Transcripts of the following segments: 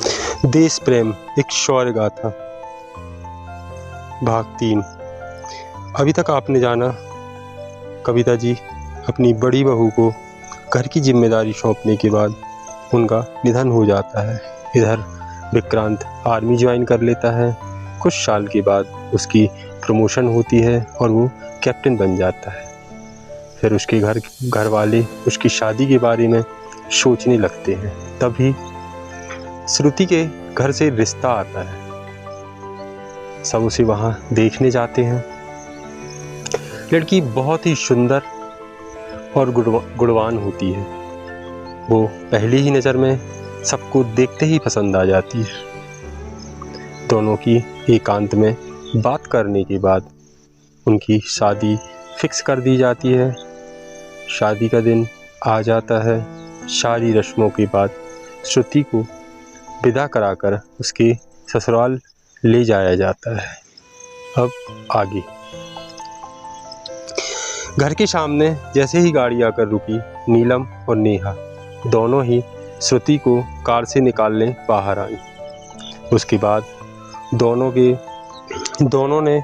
देश प्रेम एक शौर्य गाथा। भाग 3। अभी तक आपने जाना, कविता जी अपनी बड़ी बहू को घर की जिम्मेदारी सौंपने के बाद उनका निधन हो जाता है। इधर विक्रांत आर्मी ज्वाइन कर लेता है। कुछ साल के बाद उसकी प्रमोशन होती है और वो कैप्टन बन जाता है। फिर उसके घर वाले उसकी शादी के बारे में सोचने लगते हैं। तभी श्रुति के घर से रिश्ता आता है। सब उसे वहाँ देखने जाते हैं। लड़की बहुत ही सुंदर और गुणवान होती है। वो पहली ही नज़र में सबको देखते ही पसंद आ जाती है। दोनों की एकांत में बात करने के बाद उनकी शादी फिक्स कर दी जाती है। शादी का दिन आ जाता है। सारी रस्मों के बाद श्रुति को विदा कराकर उसके ससुराल ले जाया जाता है। अब आगे। घर के सामने जैसे ही गाड़ी आकर रुकी, नीलम और नेहा दोनों ही श्रुति को कार से निकालने बाहर आई। उसके बाद दोनों ने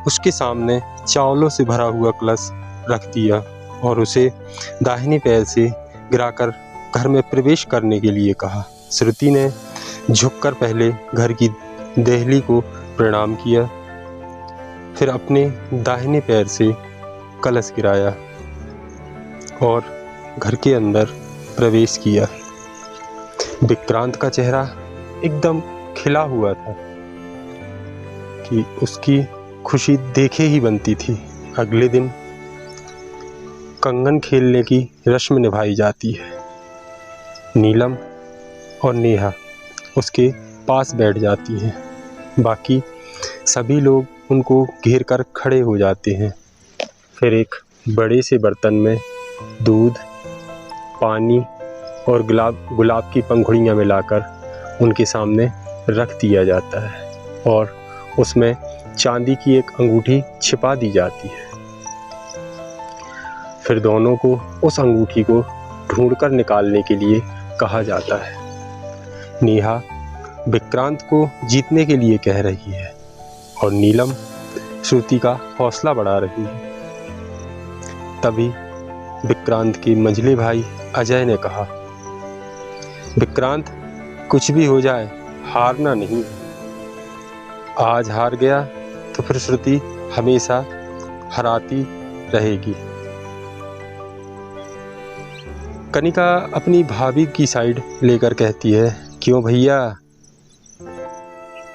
उसके सामने चावलों से भरा हुआ कलश रख दिया और उसे दाहिने पैर से गिराकर घर में प्रवेश करने के लिए कहा। श्रुति ने झुककर पहले घर की देहली को प्रणाम किया, फिर अपने दाहिने पैर से कलश गिराया और घर के अंदर प्रवेश किया। विक्रांत का चेहरा एकदम खिला हुआ था कि उसकी खुशी देखे ही बनती थी। अगले दिन कंगन खेलने की रस्म निभाई जाती है। नीलम और नेहा उसके पास बैठ जाती हैं। बाकी सभी लोग उनको घेर कर खड़े हो जाते हैं। फिर एक बड़े से बर्तन में दूध, पानी और गुलाब की पंखुड़ियाँ मिलाकर उनके सामने रख दिया जाता है और उसमें चांदी की एक अंगूठी छिपा दी जाती है। फिर दोनों को उस अंगूठी को ढूंढकर निकालने के लिए कहा जाता है। नेहा विक्रांत को जीतने के लिए कह रही है और नीलम श्रुति का हौसला बढ़ा रही है। तभी विक्रांत के मंझले भाई अजय ने कहा, विक्रांत, कुछ भी हो जाए हारना नहीं। आज हार गया तो फिर श्रुति हमेशा हराती रहेगी। कनिका अपनी भाभी की साइड लेकर कहती है, क्यों भैया,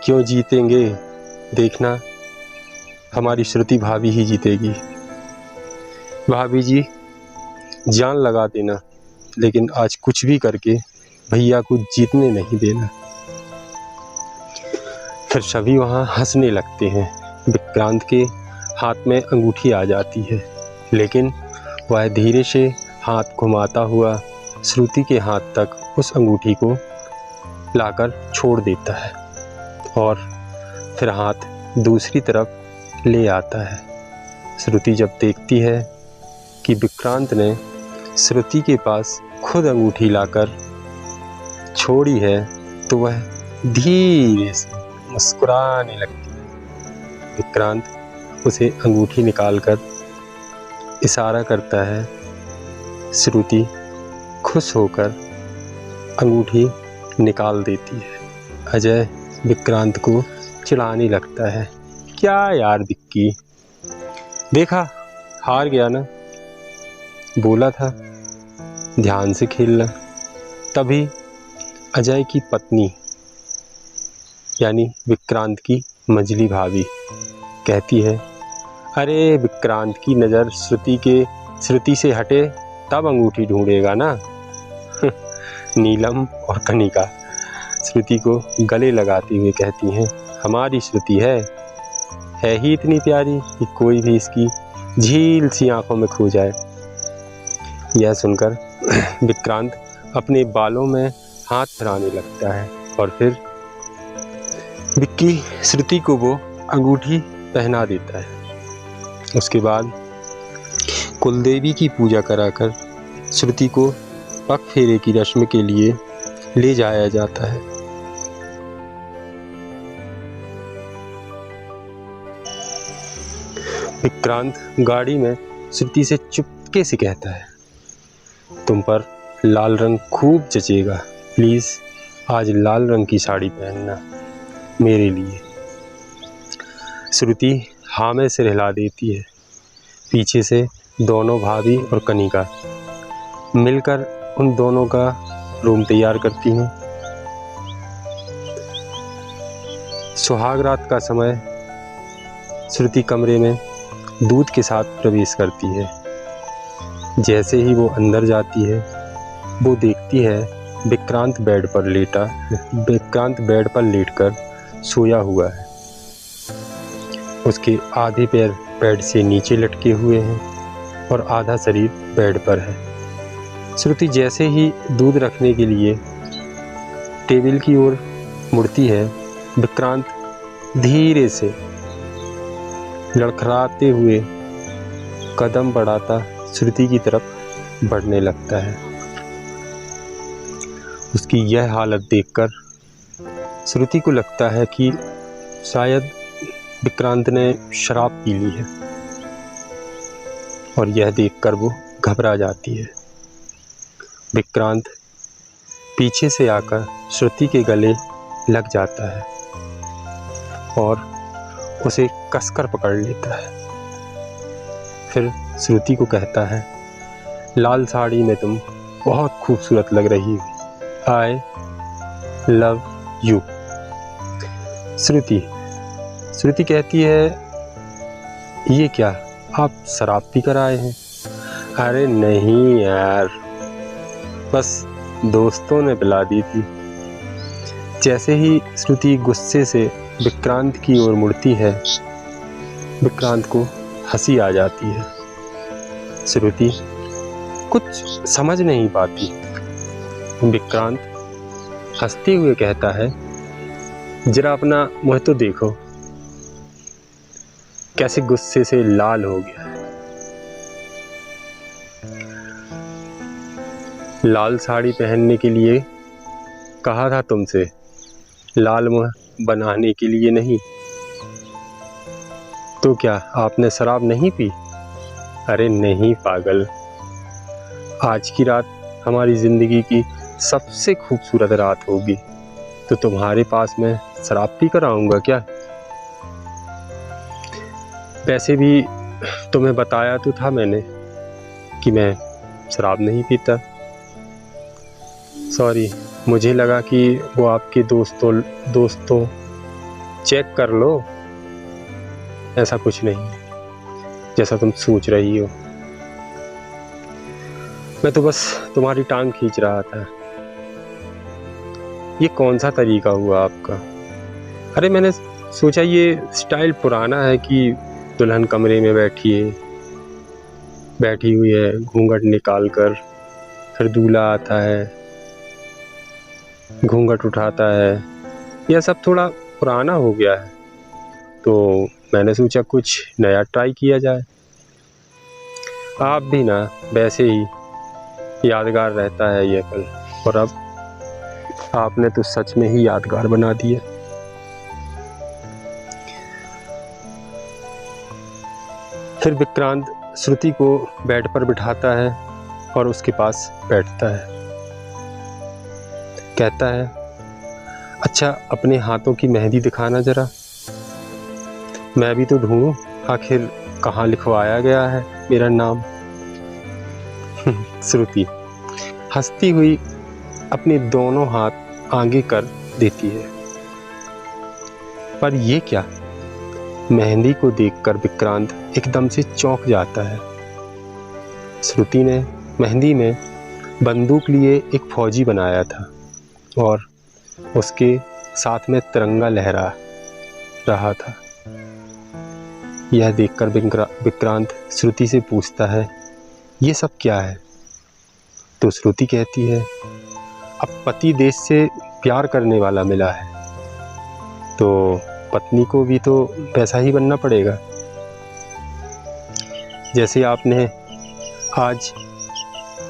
क्यों जीतेंगे? देखना, हमारी श्रुति भाभी ही जीतेगी। भाभी जी, जान लगा देना, लेकिन आज कुछ भी करके भैया को जीतने नहीं देना। फिर सभी वहाँ हंसने लगते हैं। विक्रांत के हाथ में अंगूठी आ जाती है, लेकिन वह धीरे से हाथ घुमाता हुआ श्रुति के हाथ तक उस अंगूठी को लाकर छोड़ देता है और फिर हाथ दूसरी तरफ ले आता है। श्रुति जब देखती है कि विक्रांत ने श्रुति के पास खुद अंगूठी लाकर छोड़ी है, तो वह धीरे से मुस्कुराने लगती है। विक्रांत उसे अंगूठी निकालकर इशारा करता है। श्रुति खुश होकर अंगूठी निकाल देती है। अजय विक्रांत को चिढ़ाने लगता है, क्या यार विक्की, देखा हार गया ना, बोला था ध्यान से खेलना। तभी अजय की पत्नी यानी विक्रांत की मंझली भाभी कहती है, अरे विक्रांत की नज़र श्रुति से हटे तब अंगूठी ढूंढेगा ना। नीलम और कनिका श्रुति को गले लगाती हुए कहती हैं, हमारी श्रुति है ही इतनी प्यारी कि कोई भी इसकी झील सी आंखों में खो जाए। यह सुनकर विक्रांत अपने बालों में हाथ फिराने लगता है और फिर विक्की श्रुति को वो अंगूठी पहना देता है। उसके बाद कुलदेवी की पूजा कराकर श्रुति को पग फेरे की रस्म के लिए ले जाया जाता है। विक्रांत गाड़ी में श्रुति से चुपके से कहता है, तुम पर लाल रंग खूब जचेगा, प्लीज़ आज लाल रंग की साड़ी पहनना मेरे लिए। श्रुति हाँ में सिर हिला देती है। पीछे से दोनों भाभी और कनिका मिलकर उन दोनों का रूम तैयार करती हैं। सुहाग रात का समय श्रुति कमरे में दूध के साथ प्रवेश करती है। जैसे ही वो अंदर जाती है, वो देखती है विक्रांत बेड पर लेटकर सोया हुआ है। उसके आधे पैर बेड से नीचे लटके हुए हैं और आधा शरीर बेड पर है। श्रुति जैसे ही दूध रखने के लिए टेबल की ओर मुड़ती है, विक्रांत धीरे से लड़खड़ाते हुए कदम बढ़ाता श्रुति की तरफ बढ़ने लगता है। उसकी यह हालत देखकर श्रुति को लगता है कि शायद विक्रांत ने शराब पी ली है, और यह देखकर वो घबरा जाती है। विक्रांत पीछे से आकर श्रुति के गले लग जाता है और उसे कसकर पकड़ लेता है। फिर श्रुति को कहता है, लाल साड़ी में तुम बहुत खूबसूरत लग रही हो, आई लव यू। श्रुति कहती है, ये क्या, आप शराब पी कर आए हैं? अरे नहीं यार, बस दोस्तों ने पिला दी थी। जैसे ही श्रुति गुस्से से विक्रांत की ओर मुड़ती है, विक्रांत को हंसी आ जाती है। श्रुति कुछ समझ नहीं पाती। विक्रांत हंसते हुए कहता है, जरा अपना मुंह तो देखो, कैसे गुस्से से लाल हो गया है। लाल साड़ी पहनने के लिए कहा था तुमसे, लाल मुंह बनाने के लिए नहीं। तो क्या आपने शराब नहीं पी? अरे नहीं पागल, आज की रात हमारी जिंदगी की सबसे खूबसूरत रात होगी, तो तुम्हारे पास मैं शराब पी कर आऊँगा क्या? वैसे भी तुम्हें बताया तो था मैंने कि मैं शराब नहीं पीता। सॉरी, मुझे लगा कि वो आपके दोस्तों चेक कर लो। ऐसा कुछ नहीं है जैसा तुम सोच रही हो। मैं तो बस तुम्हारी टांग खींच रहा था। ये कौन सा तरीका हुआ आपका? अरे मैंने सोचा ये स्टाइल पुराना है कि दुल्हन कमरे में बैठी हुई है, घूंघट निकाल कर, फिर दूल्हा आता है, घूंघट उठाता है। यह सब थोड़ा पुराना हो गया है, तो मैंने सोचा कुछ नया ट्राई किया जाए। आप भी ना वैसे ही यादगार रहता है यह पल, और अब आपने तो सच में ही यादगार बना दिया। फिर विक्रांत श्रुति को बेड पर बिठाता है और उसके पास बैठता है। कहता है, अच्छा अपने हाथों की मेहंदी दिखाना जरा, मैं भी तो ढूंढूं आखिर कहाँ लिखवाया गया है मेरा नाम। श्रुति हंसती हुई अपने दोनों हाथ आगे कर देती है। पर ये क्या? मेहंदी को देखकर विक्रांत एकदम से चौंक जाता है। श्रुति ने मेहंदी में बंदूक लिए एक फौजी बनाया था और उसके साथ में तिरंगा लहरा रहा था। यह देखकर विक्रांत श्रुति से पूछता है, ये सब क्या है? तो श्रुति कहती है, अब पति देश से प्यार करने वाला मिला है, तो पत्नी को भी तो वैसा ही बनना पड़ेगा। जैसे आपने आज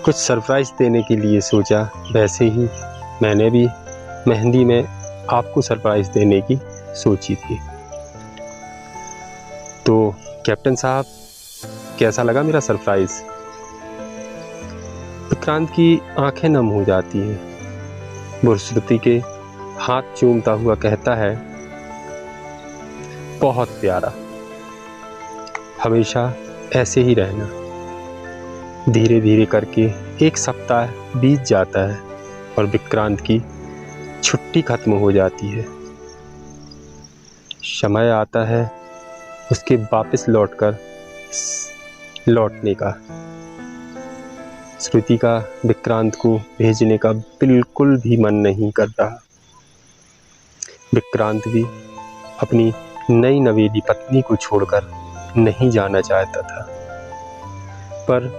कुछ सरप्राइज़ देने के लिए सोचा, वैसे ही मैंने भी मेहंदी में आपको सरप्राइज़ देने की सोची थी। तो कैप्टन साहब, कैसा लगा मेरा सरप्राइज? विक्रांत की आंखें नम हो जाती हैं। वो श्रुति के हाथ चूमता हुआ कहता है, बहुत प्यारा, हमेशा ऐसे ही रहना। धीरे धीरे करके एक सप्ताह बीत जाता है और विक्रांत की छुट्टी खत्म हो जाती है। समय आता है उसके वापस लौटने का। श्रुति का विक्रांत को भेजने का बिल्कुल भी मन नहीं कर रहा। विक्रांत भी अपनी नई नवेली पत्नी को छोड़कर नहीं जाना चाहता था, पर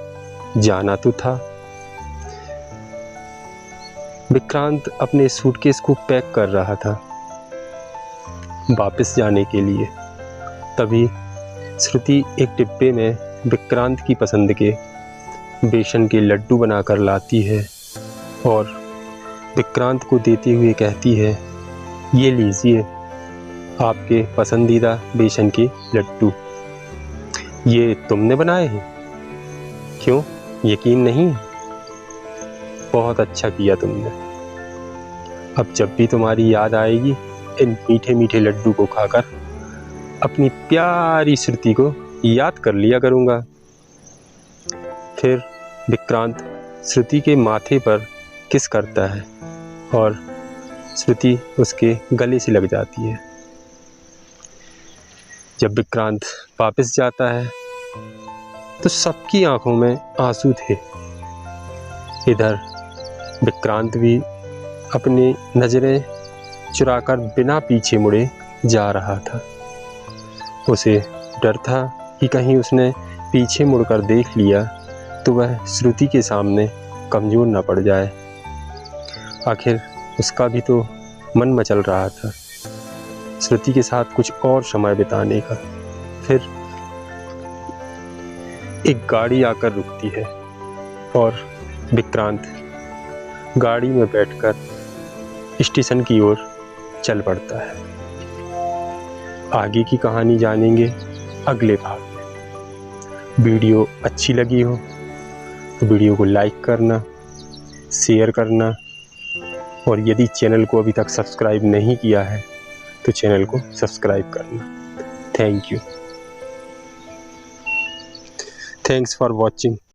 जाना तो था। विक्रांत अपने सूटकेस को पैक कर रहा था वापस जाने के लिए। तभी श्रुति एक डिब्बे में विक्रांत की पसंद के बेसन के लड्डू बनाकर लाती है और विक्रांत को देते हुए कहती है, ये लीजिए आपके पसंदीदा बेसन के लड्डू। ये तुमने बनाए हैं? क्यों, यकीन नहीं? बहुत अच्छा किया तुमने। अब जब भी तुम्हारी याद आएगी, इन मीठे मीठे लड्डू को खाकर अपनी प्यारी श्रुति को याद कर लिया करूँगा। फिर विक्रांत श्रुति के माथे पर किस करता है और श्रुति उसके गले से लग जाती है। जब विक्रांत वापस जाता है तो सबकी आंखों में आंसू थे। इधर विक्रांत भी अपनी नज़रें चुराकर बिना पीछे मुड़े जा रहा था। उसे डर था कि कहीं उसने पीछे मुड़कर देख लिया तो वह श्रुति के सामने कमज़ोर न पड़ जाए। आखिर उसका भी तो मन मचल रहा था श्रुति के साथ कुछ और समय बिताने का। फिर एक गाड़ी आकर रुकती है और विक्रांत गाड़ी में बैठकर स्टेशन की ओर चल पड़ता है। आगे की कहानी जानेंगे अगले भाग में। वीडियो अच्छी लगी हो तो वीडियो को लाइक करना, शेयर करना और यदि चैनल को अभी तक सब्सक्राइब नहीं किया है तो चैनल को सब्सक्राइब करना। Thank you. Thanks for watching.